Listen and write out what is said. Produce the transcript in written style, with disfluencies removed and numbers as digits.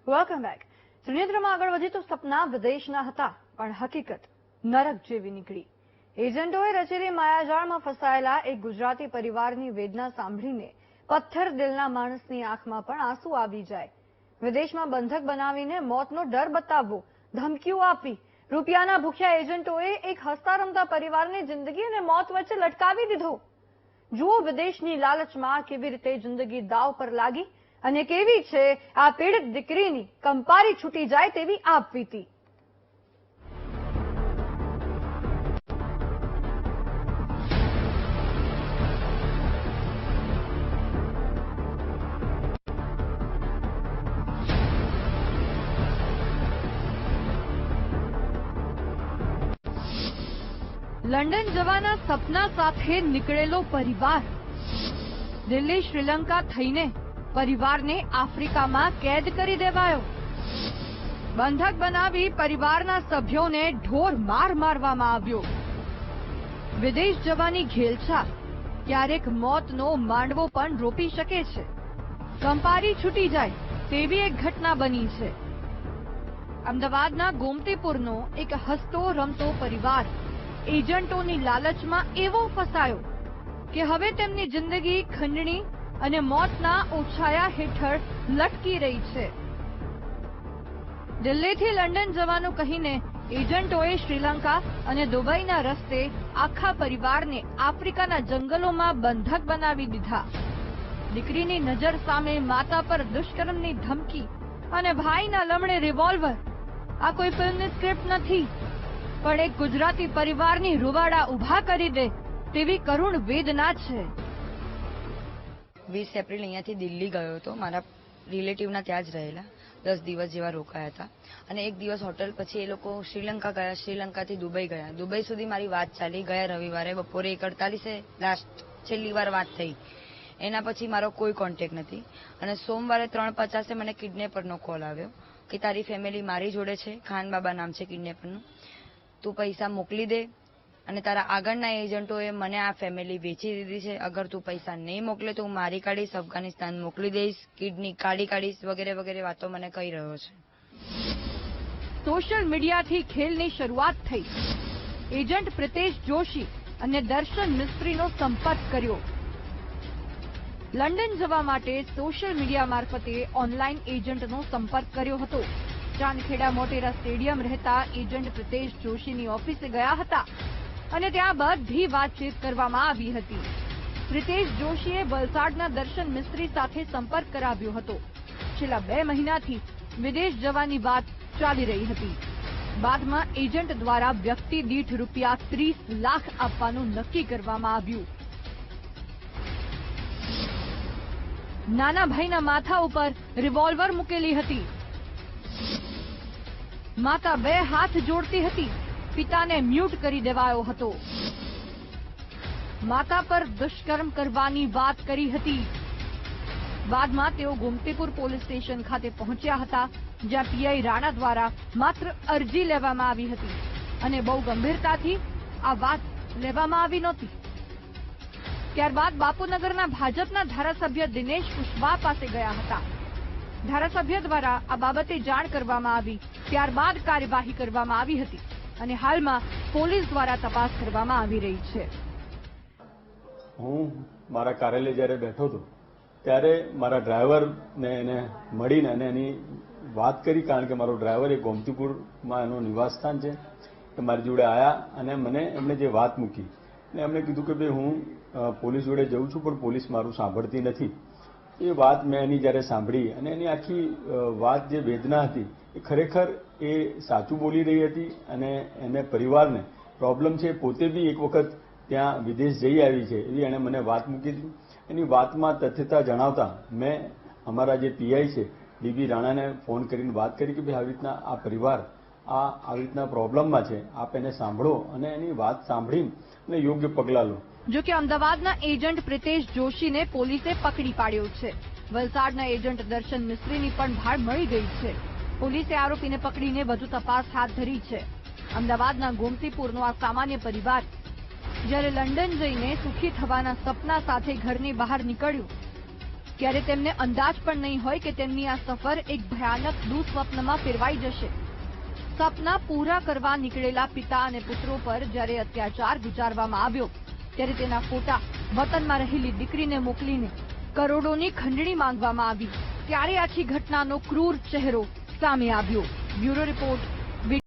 Welcome back. સુનેત્રમાં આગળ વધી તો સપના વિદેશના હતા, પણ હકીકત નરક જેવી નીકળી. એજન્ટોએ રચેલી માયાજાળમાં ફસાયેલા એક ગુજરાતી પરિવારની વેદના સાંભળીને પથ્થર દિલના માણસની આંખમાં પણ આંસુ આવી જાય. વિદેશમાં બંધક બનાવીને મોતનો ડર બતાવવો, ધમકીઓ આપી, રૂપિયાના ભૂખ્યા એજન્ટોએ એક હસતા રમતા પરિવારની જિંદગી અને મોત વચ્ચે લટકાવી દીધો. જુઓ વિદેશની લાલચમાં કેવી રીતે જિંદગી દાવ પર લાગી અને કેવી છે આ પીડિત દીકરીની કંપારી છૂટી જાય તેવી આપવીતી. લંડન જવાના સપના સાથે નીકળેલો પરિવાર દિલ્હી શ્રીલંકા થઈને પરિવારને આફ્રિકામાં કેદ કરી દેવાયો. બંધક બનાવી પરિવારના સભ્યોને ઢોર માર મારવામાં આવ્યો. વિદેશ જવાની ઘેલછા ક્યારેક મોતનો માંડવો પણ રોપી શકે છે. કંપારી છૂટી જાય તેવી એક ઘટના બની છે. અમદાવાદના ગોમતીપુરનો એક હસતો રમતો પરિવાર એજન્ટોની લાલચમાં એવો ફસાયો કે હવે તેમની જિંદગી ખંડણી અને મોતના ઓછાયા હેઠળ લટકી રહી છે. દિલ્હીથી લંડન જવાનું કહીને એજન્ટોએ શ્રીલંકા અને દુબઈના રસ્તે આખા પરિવારને આફ્રિકાના જંગલોમાં બંધક બનાવી દીધા. દીકરીની નજર સામે માતા પર દુષ્કર્મની ધમકી અને ભાઈના લમડે રિવોલ્વર. આ કોઈ ફિલ્મની સ્ક્રિપ્ટ નથી, પણ એક ગુજરાતી પરિવારની રૂવાડા ઉભા કરી દે તેવી કરુણ વેદના છે. 20 એપ્રિલ અહીંયાથી દિલ્હી ગયો હતો. મારા રિલેટિવના ત્યાં જ રહેલા 10 દિવસ જેવા રોકાયા હતા અને એક દિવસ હોટલ પછી એ લોકો શ્રીલંકા ગયા. શ્રીલંકાથી દુબઈ ગયા. દુબઈ સુધી મારી વાત ચાલી. ગયા રવિવારે બપોરે 1:48 લાસ્ટ છેલ્લી વાર વાત થઈ. એના પછી મારો કોઈ કોન્ટેક્ટ નથી અને સોમવારે 3:50 મને કિડનેપરનો કોલ આવ્યો કે તારી ફેમિલી મારી જોડે છે, ખાન બાબા નામ છે કિડનેપરનું, તું પૈસા મોકલી દે અને તારા આગળના એજન્ટોએ મને આ ફેમિલી વેચી દીધી છે. અગર તું પૈસા નહીં મોકલે તો હું મારી કાઢીશ, અફઘાનિસ્તાન મોકલી દઈશ, કિડની કાઢી કાઢીશ વગેરે વગેરે વાતો મને કહી રહ્યો છે. સોશિયલ મીડિયાથી ખેલની શરૂઆત થઈ. એજન્ટ પ્રિતેશ જોશી અને દર્શન મિસ્ત્રીનો સંપર્ક કર્યો. લંડન જવા માટે સોશિયલ મીડિયા મારફતે ઓનલાઈન એજન્ટનો સંપર્ક કર્યો હતો. ચાંદખેડા મોટેરા સ્ટેડિયમ રહેતા એજન્ટ પ્રિતેશ જોશીની ઓફિસે ગયા હતા અને ત્યાં બધી વાતચીત કરવામાં આવી હતી. પ્રિતેશ જોશીએ વલસાડના દર્શન મિસ્ત્રી સાથે સંપર્ક કરાવ્યો હતો. છેલ્લા 2 મહિનાથી વિદેશ જવાની વાત ચાલી રહી હતી. બાદમાં એજન્ટ દ્વારા વ્યક્તિ દીઠ રૂપિયા 30 લાખ આપવાનું નક્કી કરવામાં આવ્યું. નાના ભાઈના માથા ઉપર રિવોલ્વર મૂકેલી હતી. માતા 2 હાથ જોડતી હતી. પિતાને મ્યુટ કરી દેવાયો હતો. માતા પર દુષ્કર્મ કરવાની વાત કરી હતી. બાદમાં તેઓ ગોમતીપુર પોલીસ સ્ટેશન ખાતે પહોંચ્યા હતા, જ્યાં પીઆઈ રાણા દ્વારા માત્ર અરજી લેવામાં આવી હતી અને બહુ ગંભીરતાથી આ વાત લેવામાં આવી નહોતી. ત્યારબાદ બાપુનગરના ભાજપના ધારાસભ્ય દિનેશ કુશવાહ પાસે ગયા હતા. ધારાસભ્ય દ્વારા આ બાબતે જાણ કરવામાં આવી. ત્યારબાદ કાર્યવાહી કરવામાં આવી હતી અને હાલમાં પોલીસ દ્વારા તપાસ કરવામાં આવી રહી છે. હું મારા કાર્યાલય જ્યારે બેઠો હતો ત્યારે મારા ડ્રાઈવરને એને મળીને અને એની વાત કરી, કારણ કે મારો ડ્રાઈવર એ ગોમતીપુરમાં એનું નિવાસસ્થાન છે. એ મારી જોડે આવ્યા અને મને એમણે જે વાત મૂકી અને એમણે કીધું કે ભાઈ હું પોલીસ જોડે જઉં છું પણ પોલીસ મારું સાંભળતી નથી. એ વાત મેં એની જ્યારે સાંભળી અને એની આખી વાત જે વેદના હતી એ ખરેખર એ સાચું બોલી રહી હતી અને એને પરિવારને પ્રોબ્લેમ છે. પોતે બી એક વખત ત્યાં વિદેશ જઈ આવી છે એવી એણે મને વાત મૂકી હતી. એની વાતમાં તથ્યતા જણાવતા મેં અમારા જે પીઆઈ છે ડીબી રાણાને ફોન કરીને વાત કરી કે ભાઈ આવી રીતના આ પરિવાર આવી રીતના પ્રોબ્લેમમાં છે, આપ એને સાંભળો અને એની વાત સાંભળીને યોગ્ય પગલાં લો. જો કે અમદાવાદના એજન્ટ પ્રિતેશ જોશીને પોલીસે પકડી પાડ્યો છે. વલસાડના એજન્ટ દર્શન મિસ્ત્રીની પણ ભાળ મળી ગઈ છે. પોલીસે આરોપીને પકડીને વધુ તપાસ હાથ ધરી છે. અમદાવાદના ગોમતીપુરનો આ સામાન્ય પરિવાર જ્યારે લંડન જઈને સુખી થવાના સપના સાથે ઘરની બહાર નીકળ્યું ત્યારે તેમને અંદાજ પણ નહીં હોય કે તેમની આ સફર એક ભયાનક દુઃસ્વપ્નમાં ફેરવાઈ જશે. સપના પૂરા કરવા નીકળેલા પિતા અને પુત્રો પર જ્યારે અત્યાચાર ગુજારવામાં આવ્યો ત્યારે તેના ફોટા વતનમાં રહેલી દીકરીને મોકલીને કરોડોની ખંડણી માંગવામાં આવી ત્યારે આખી ઘટનાનો ક્રૂર ચહેરો સામે આવ્યો. Bureau report,